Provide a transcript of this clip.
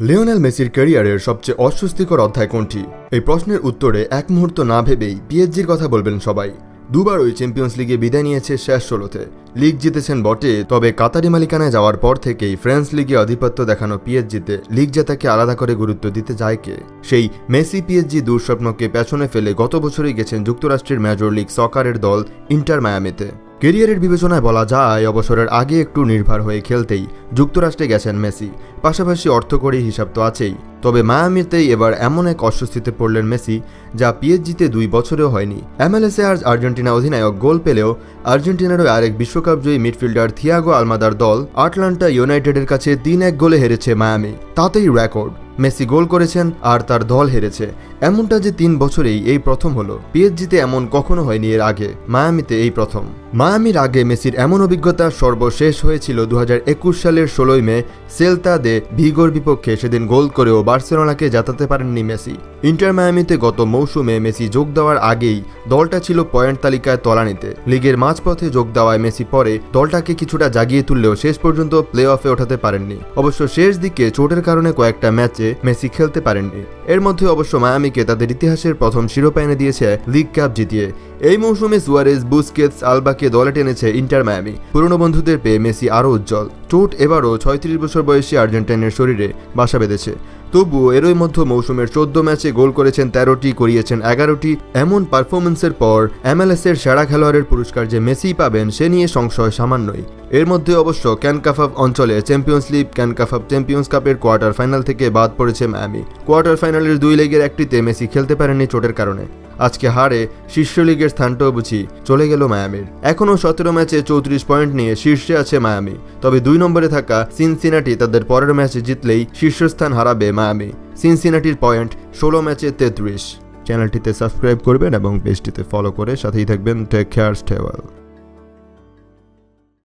Lionel মেসির ক্যারিয়ারের সবচেয়ে অস্বস্তিকর অধ্যায় কোনটি? এই প্রশ্নের উত্তরে এক মুহূর্ত না ভেবেই পিএসজির কথা বলবেন সবাই। দুবার ওই চ্যাম্পিয়ন্স লিগে বিদায় নিয়েছে শেষ ১৬তে। লিগ জিতেছেন বটে, তবে কাতারি মালিকানায় যাওয়ার পর থেকেই ফ্রান্স লিগে আধিপত্য দেখানো পিএসজিতে লিগ জেতাকে আলাদা করে গুরুত্ব দিতে যায় কে? সেই মেসি পিএসজি দুঃস্বপ্নকে পেছনে ফেলে গত বছরই গেছেন যুক্তরাষ্ট্রের মেজর লিগ সকারের দল ইন্টার মায়ামিতে। ক্যারিয়ারের বিবেচনায় বলা যায় অবসরের আগে একটু নির্ভর হয়ে খেলতেই যুক্তরাষ্ট্রে গেছেন মেসি। পাশাপাশি অর্থকরী হিসাব তো আছেই, তবে মায়ামিতেই এবার এমন এক অস্বস্তিতে পড়লেন মেসি যা পিএসজিতে ২ বছরেও হয়নি। এমএলএসে আজ আর্জেন্টিনা অধিনায়ক গোল পেলেও আর্জেন্টিনারও আরেক বিশ্বকাপজয়ী মিডফিল্ডার থিয়াগো আলমাদার দল আটলান্টা ইউনাইটেডের কাছে ৩-১ গোলে হেরেছে মায়ামি। তাতেই রেকর্ড, মেসি গোল করেছেন আর তার দল হেরেছে। এমনটা যে ৩ বছরেই এই প্রথম হলো। পিএসজিতে এমন কখনো হয়নি এর আগে, মায়ামিতে এই প্রথম। মায়ামির আগে মেসির এমন অভিজ্ঞতা সর্বশেষ হয়েছিল ২০২১ সালের ১৬ মে সেল্তা দে ভিগোর বিপক্ষে। সেদিন গোল করেও বার্সেলোনাকে জেতাতে পারেননি মেসি। ইন্টার মায়ামিতে গত মৌসুমে মেসি যোগ দেওয়ার আগেই দলটা ছিল পয়েন্ট তালিকায় তলানিতে। লিগের মাঝপথে যোগ দেওয়ায় মেসি পরে দলটাকে কিছুটা জাগিয়ে তুললেও শেষ পর্যন্ত প্লে অফে ওঠাতে পারেননি। অবশ্য শেষ দিকে চোটের কারণে কয়েকটা ম্যাচে মেসি খেলতে পারেননি। এর মধ্যে অবশ্য মায়ামিকে তাদের ইতিহাসের প্রথম শিরোপা এনে দিয়েছে লিগ কাপ জিতিয়ে। এই মৌসুমে সুয়ারেজ, বুস্কেটস, আলবাকে দলে টেনেছে ইন্টার মায়ামি। পুরনো বন্ধুদের পেয়ে মেসি আরও উজ্জ্বল। চোট এবারও ৩৬ বছর বয়সী আর্জেন্টাইনের শরীরে বাসা বেঁধেছে। তবুও এরই মধ্যে মৌসুমের ১৪ ম্যাচে গোল করেছেন ১৩টি, করিয়েছেন ১১টি। এমন পারফরমেন্সের পর এমএলএসের সেরা খেলোয়াড়ের পুরস্কার যে মেসিই পাবেন সে নিয়ে সংশয় সামান্যই। এর মধ্যে অবশ্য ক্যানকাফাফ অঞ্চলে চ্যাম্পিয়ন্স লিগ, ক্যানকাফাফ চ্যাম্পিয়ন্স কাপের কোয়ার্টার ফাইনাল থেকে বাদ পড়েছে মায়ামি। কোয়ার্টার ফাইনালের ২ লেগের একটিতে মেসি খেলতে পারেননি চোটের কারণে। আজকে হারে শীর্ষ লিগের স্থানটাও বুঝি চলে গেল মায়ামির। এখনও ১৭ ম্যাচে ৩৪ পয়েন্ট নিয়ে শীর্ষে আছে মায়ামি। তবে ২ নম্বরে থাকা সিনসিনাটি তাদের পরের ম্যাচে জিতলেই শীর্ষস্থান হারাবে মায়ামি। সিনসিনাটির পয়েন্ট ১৬ ম্যাচে ৩৩। চ্যানেলটিতে সাবস্ক্রাইব করবেন এবং পেজটিতে ফলো করে সাথেই থাকবেন। Take care, stay well.